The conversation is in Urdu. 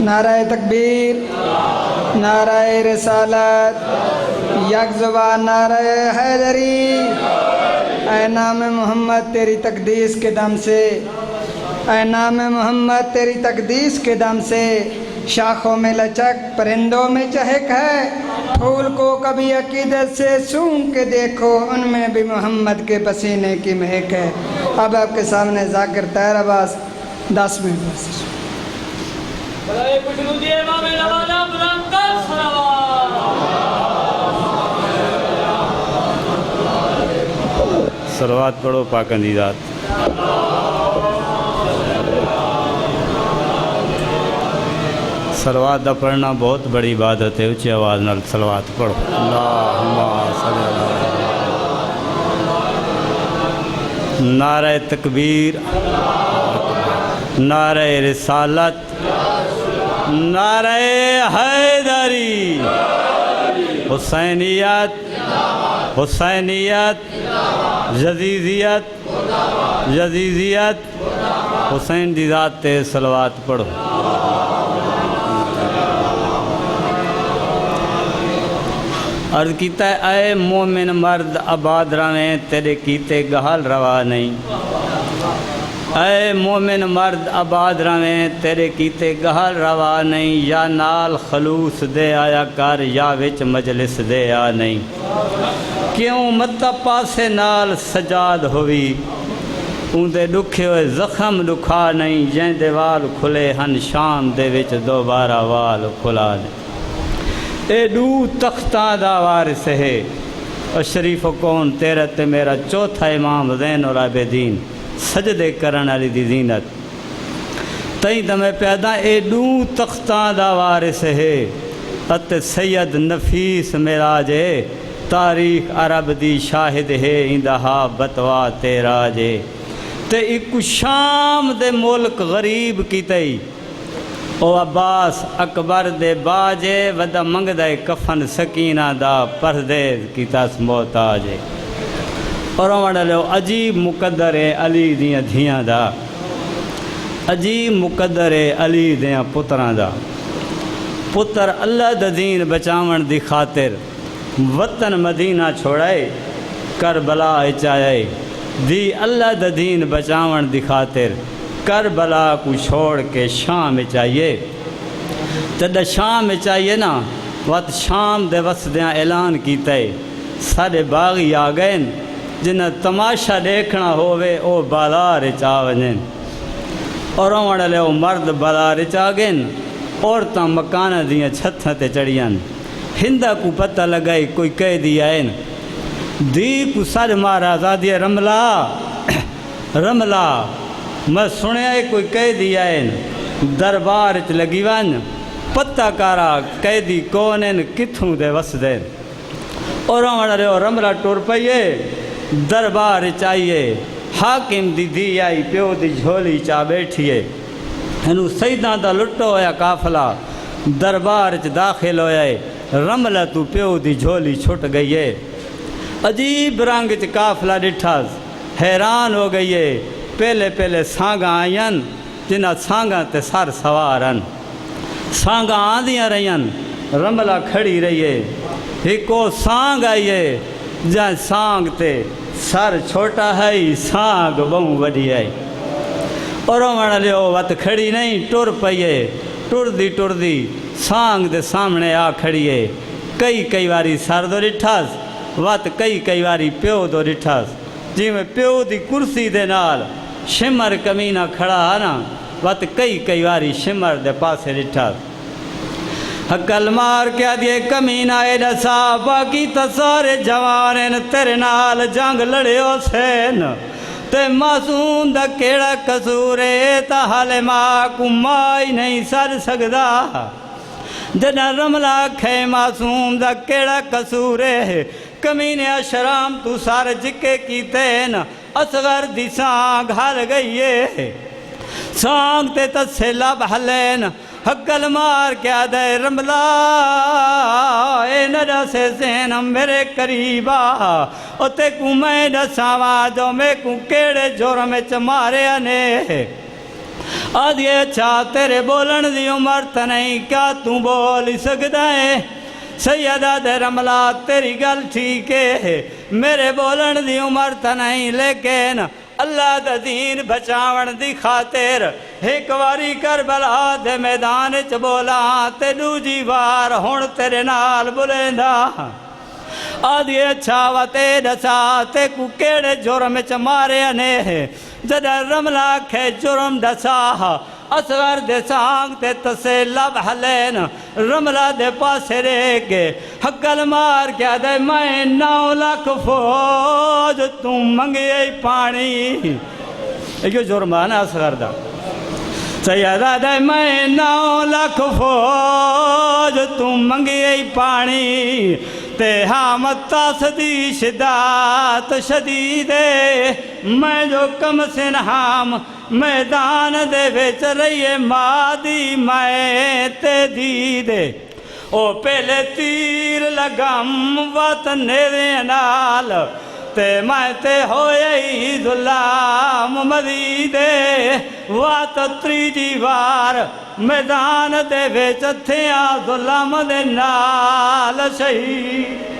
نعرہ تکبیر، نعرہ رسالت، یک زبان نعرہ حیدری۔ اے نام محمد تیری تقدیس کے دم سے، اے نام محمد تیری تقدیس کے دم سے، شاخوں میں لچک پرندوں میں چہک ہے، پھول کو کبھی عقیدت سے سونگھ کے دیکھو، ان میں بھی محمد کے پسینے کی مہک ہے۔ اب آپ کے سامنے ذاکر طاہر عباس 10 منٹ بس۔ صلوات پڑھو پاکن دی ذات۔ صلوات دا پڑھنا بہت بڑی عبادت ہے، اونچی آواز نال صلوات پڑھو۔ اللہم صلی اللہ علیہ وسلم۔ نعرہ تکبیر، نعرہ رسالت، نعرہ حیدری، حسینیت، حسینیت، یزیدیت، یزیدیت، حسین دی ذات تے صلوات پڑھو۔ عرض کیتا ہے اے مومن مرد آباد رویں، تیرے کیتے گہال روا نہیں۔ اے مومن مرد آباد رویں، تیرے کیتے گہال روا نہیں۔ یا نال خلوص دے آیا کر، یا وچ مجلس دے آ نہیں۔ کیوں مت پاسے نال سجاد ہوئی، اندے دکھے ہوئے زخم دکھا نہیں۔ جین دے وال کھلے ہن شام دے وچ دوبارہ وال کھلا نہیں۔ اے دو تختاں دا وارث ہے، اور شریف و کون تیرا تے میرا چوتھا امام زین العابدین، سجدے کرن والی دی زینت تئیں تمہیں پیدا۔ اے دو تختاں دا وارث ہے، ات سید نفیس معراج ہے۔ تاریخ عرب دی شاہد ہے، اندہا بتوا تیرا جے۔ تے ایک شام دے ملک غریب کی تئی، او عباس اکبر دے باجے، ودا منگ دے کفن سکینہ دا پردیز کی تاس محتاجے۔ اور وڈلو عجیب مقدر ہے علی دیاں دھیاں دا، عجیب مقدر ہے علی دیاں پتراں دا۔ پتر اللہ دا دین بچاون دی خاطر وطن مدینہ چھوڑائے، کربلا اچائے۔ دی اللہ دا دین بچاون دی خاطر کربلا کو چھوڑ کے شام چاہیے۔ جد شام چاہیے نا، وقت شام دے وسدیاں اعلان کیتا ہے، سارے باغی آ گئے، جنہیں تماشا دیکھنا ہوئے او بالار چا ونجن۔ اور وڑلے او مرد بالار چا گئے، عورتاں مکانہ دیاں چھتاں تے چڑھیاں۔ ہندہ کو پتہ لگائی کوئی کہہ دیا ہے، دی کو سر مارا زادی رملہ رملہ۔ میں سنیا ہے کوئی کہہ دیا ہے، دربار چ لگی ون پتہ کارا قیدی کون ہیں کتھوں دے وسدے۔ اور وڑلے او رملہ ٹور پئیے، دربار چاہیے۔ حاکم دی دی آئی پیو دی جھولی چا بیٹھیے، ہنو سیداں دا لٹو ہویا قافلہ دربار چ داخل ہویا ہے۔ رملہ تو پیو دی جھولی چھٹ گئی ہے۔ عجیب رنگ چ قافلہ ڈٹھاس، حیران ہو گئی ہے۔ پہلے پہلے سانگاں آئین، جنہ سانگاں تے سر سوارن۔ سانگاں آندیاں رہین، رملہ کھڑی رہی ہے۔ ایکو سانگ آئیے، جہاں سانگ تے سر چھوٹا ہے، سانگ بہوں وڈی ہے۔ اور وڑ لیو وقت کھڑی نہیں، ٹر پئیے۔ ٹر دی سانگ دے سامنے آ کھڑیے۔ کئی واری سر دو ڈٹھاس، وقت کئی واری پیو دو ڈٹھاس۔ جی میں پیو دی کرسی دے نال شمر کمینہ کھڑا آنا، وقت کئی واری شمر دے پاسے ڈٹھاس۔ حقل مار کیا دیے کمینہ اے نسا، باقی تسارے جوانین تیرے نال جنگ لڑے حسین۔ تے معصوم دا کیڑا قصور ہے، تا حال ماں کو مائی نہیں سر سکدا۔ جنا رملہ کھے معصوم دا کیڑا قصور ہے، کمینے اشرام تو سار جکے کی تین۔ اصغر دی سانگ ہل گئی ہے، سانگ تے تسے لب حلین۔ حقل مار کیا دے رملہ اے نڈا سے زینم میرے قریبا، او تے کو میں نساواں جو میں کو کیڑے جرم چ مارے آنے۔ آدھی اچھا تیرے بولن دی عمر تا نہیں، کیا تو بول ہی سکتا ہے؟ سیدہ دے رملہ تیری گل ٹھیک ہے، میرے بولن دی عمر تا نہیں، لیکن اللہ دا دین بچاون دی خاطر ایک واری کربلا دے میدان چ بولا تے دوجی وار ہن تیرے نال بولیندا۔ آدھی اچھا و تے دسا تے کو کیڑے جرم چ مارے نے، جدہ رملہ کھے جرم دسا اصغر دے سانگ تے تسے لب حلین، رملہ دے پاسے رے کے حقل مار کیا دے میں 9 لاکھ فوج تم منگے پانی۔ یہ جرمانہ اصغر دا سیدہ دے میں 9 لاکھ فوج تم منگے پانی، تے حامد تاسدی شدات شدید میں جو کم سن حام میدان دے وچ رہیے مادی میں تے دیدے، او پہلے تیر لگم وطن دے نال، تے میں تے ہوئے ہی ظلام مزیدے، وات تریجی وار میدان دے وچ تھیاں ظلم دے نال شہید۔